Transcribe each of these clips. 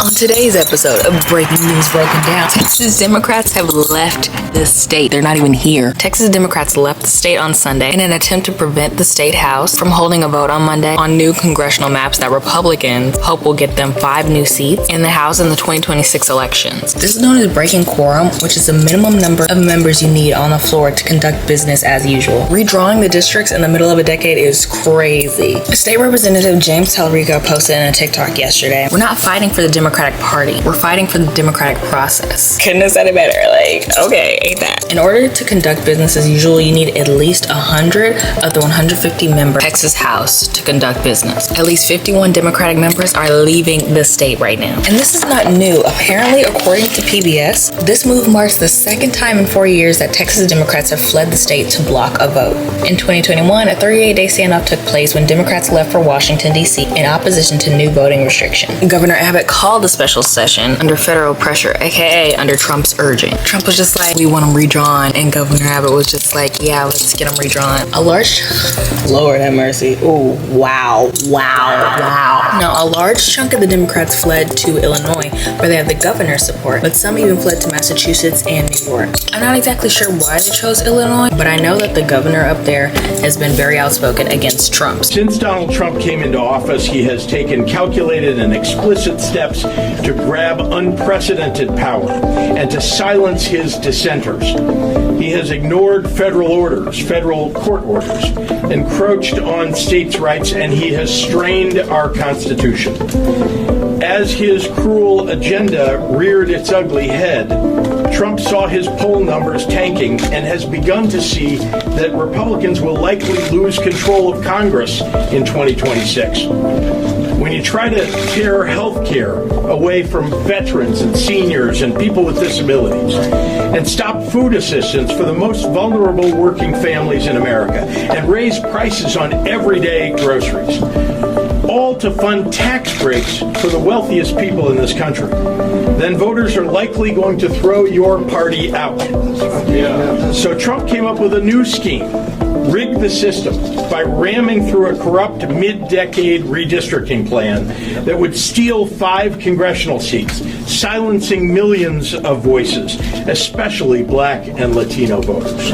On today's episode of Breaking News Broken Down, Texas Democrats have left the state. They're not even here. Texas Democrats left the state on Sunday in an attempt to prevent the state House from holding a vote on Monday on new congressional maps that Republicans hope will get them 5 new seats in the House in the 2026 elections. This is known as breaking quorum, which is the minimum number of members you need on the floor to conduct business as usual. Redrawing the districts in the middle of a decade is crazy. State Representative James Talrico posted in a TikTok yesterday, "We're not fighting for the Democratic Party. We're fighting for the democratic process." Couldn't have said it better. Okay, ain't that? In order to conduct business as usual, you need at least 100 of the 150 member Texas House to conduct business. At least 51 Democratic members are leaving the state right now. And this is not new. Apparently, according to PBS, this move marks the second time in 4 years that Texas Democrats have fled the state to block a vote. In 2021, a 38-day standoff took place when Democrats left for Washington, D.C. in opposition to new voting restrictions. Governor Abbott called a special session under federal pressure, aka under Trump's urging. Trump was just like, "We want them redrawn," and Governor Abbott was just like, "Yeah, let's get them redrawn." Lord have mercy. Ooh, wow. Now, a large chunk of the Democrats fled to Illinois, where they have the governor's support, but some even fled to Massachusetts and New York. I'm not exactly sure why they chose Illinois, but I know that the governor up there has been very outspoken against Trump. Since Donald Trump came into office, he has taken calculated and explicit steps to grab unprecedented power and to silence his dissenters. He has ignored federal orders, federal court orders, encroached on states' rights, and he has strained our Constitution. As his cruel agenda reared its ugly head, Trump saw his poll numbers tanking and has begun to see that Republicans will likely lose control of Congress in 2026. When you try to tear health care away from veterans and seniors and people with disabilities, and stop food assistance for the most vulnerable working families in America, and raise prices on everyday groceries, all to fund tax breaks for the wealthiest people in this country, then voters are likely going to throw your party out. So Trump came up with a new scheme, rig the system by ramming through a corrupt mid-decade redistricting plan that would steal 5 congressional seats, silencing millions of voices, especially Black and Latino voters.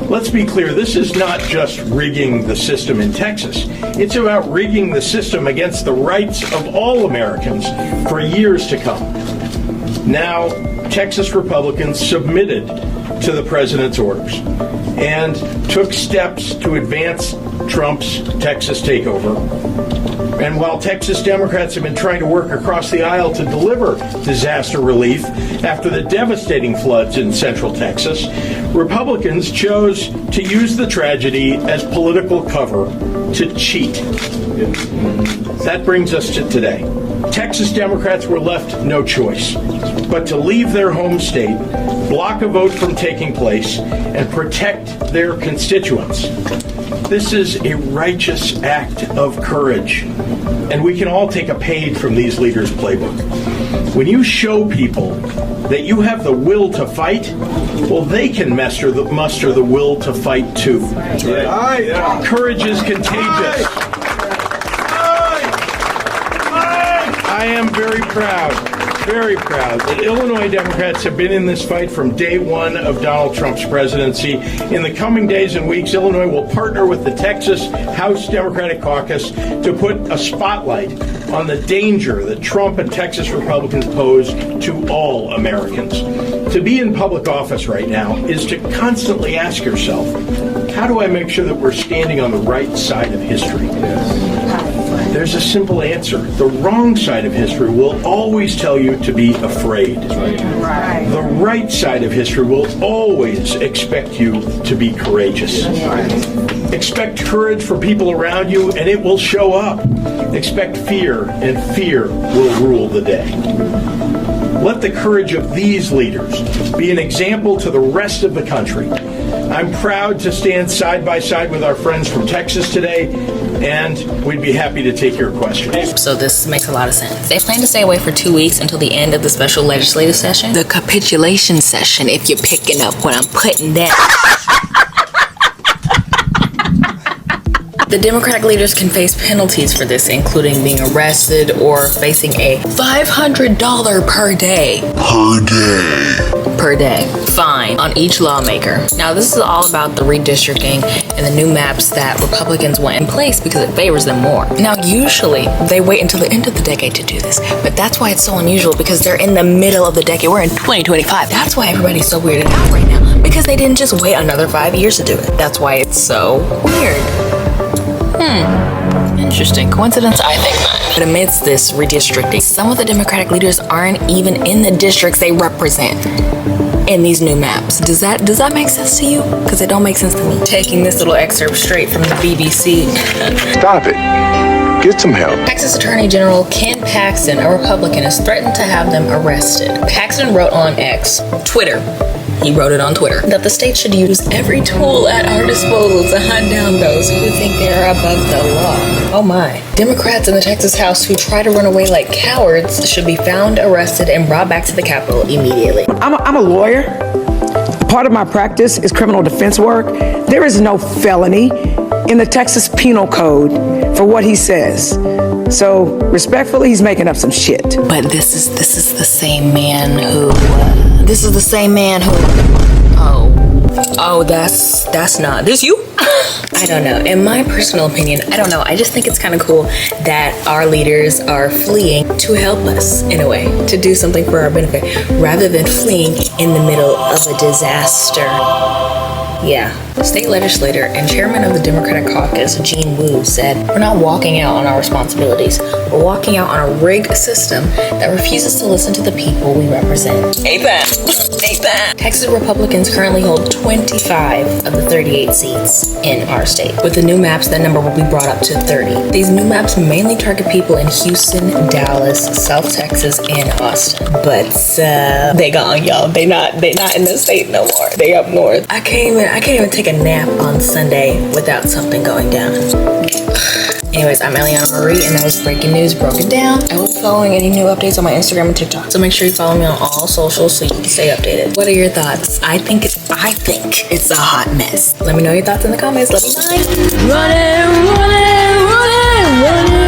Let's be clear, this is not just rigging the system in Texas. It's about rigging the system against the rights of all Americans for years to come. Now, Texas Republicans submitted to the president's orders and took steps to advance Trump's Texas takeover. And while Texas Democrats have been trying to work across the aisle to deliver disaster relief after the devastating floods in central Texas, Republicans chose to use the tragedy as political cover to cheat. That brings us to today. Texas Democrats were left no choice but to leave their home state, block a vote from taking place, and protect their constituents. This is a righteous act of courage, and we can all take a page from these leaders' playbook. When you show people that you have the will to fight, well, they can muster the will to fight too. Courage is contagious. I am very proud that Illinois Democrats have been in this fight from day one of Donald Trump's presidency. In the coming days and weeks, Illinois will partner with the Texas House Democratic Caucus to put a spotlight on the danger that Trump and Texas Republicans pose to all Americans. To be in public office right now is to constantly ask yourself, how do I make sure that we're standing on the right side of history? There's a simple answer. The wrong side of history will always tell you to be afraid. The right side of history will always expect you to be courageous. Expect courage for people around you, and it will show up. Expect fear, and fear will rule the day. Let the courage of these leaders be an example to the rest of the country. I'm proud to stand side by side with our friends from Texas today, and we'd be happy to take your questions. So this makes a lot of sense. They plan to stay away for 2 weeks until the end of the special legislative session. The capitulation session, if you're picking up what I'm putting down. The Democratic leaders can face penalties for this, including being arrested or facing a $500 per day fine on each lawmaker. Now, this is all about the redistricting and the new maps that Republicans want in place because it favors them more. Now, usually they wait until the end of the decade to do this, but that's why it's so unusual, because they're in the middle of the decade. We're in 2025. That's why everybody's so weirded out right now, because they didn't just wait another 5 years to do it. That's why it's so weird. Interesting. Coincidence? I think not. But amidst this redistricting, some of the Democratic leaders aren't even in the districts they represent in these new maps. Does that make sense to you? Because it don't make sense to me. Taking this little excerpt straight from the BBC. Stop it. Get some help. Texas Attorney General Ken Paxton, a Republican, has threatened to have them arrested. Paxton wrote on Twitter, he wrote it on Twitter, that the state should use every tool at our disposal to hunt down those who think they are above the law. Oh my. Democrats in the Texas House who try to run away like cowards should be found, arrested, and brought back to the Capitol immediately. I'm a lawyer. Part of my practice is criminal defense work. There is no felony in the Texas Penal Code for what he says. So, respectfully, he's making up some shit. But this is the same man who... Oh, that's not... This you? I don't know. In my personal opinion, I don't know. I just think it's kind of cool that our leaders are fleeing to help us, in a way, to do something for our benefit, rather than fleeing in the middle of a disaster. Yeah. State legislator and chairman of the Democratic caucus, Gene Wu, said, "We're not walking out on our responsibilities. We're walking out on a rigged system that refuses to listen to the people we represent." Amen. Texas Republicans currently hold 25 of the 38 seats in our state. With the new maps, that number will be brought up to 30. These new maps mainly target people in Houston, Dallas, South Texas, and Austin. But they gone, y'all. They not in the state no more. They up north. I can't even take a nap on Sunday without something going down. Anyways, I'm Eliana Marie, and that was Breaking News Broken Down. I will be following any new updates on my Instagram and TikTok, so make sure you follow me on all socials so you can stay updated. What are your thoughts? I think it's a hot mess. Let me know your thoughts in the comments. Let me know. Running.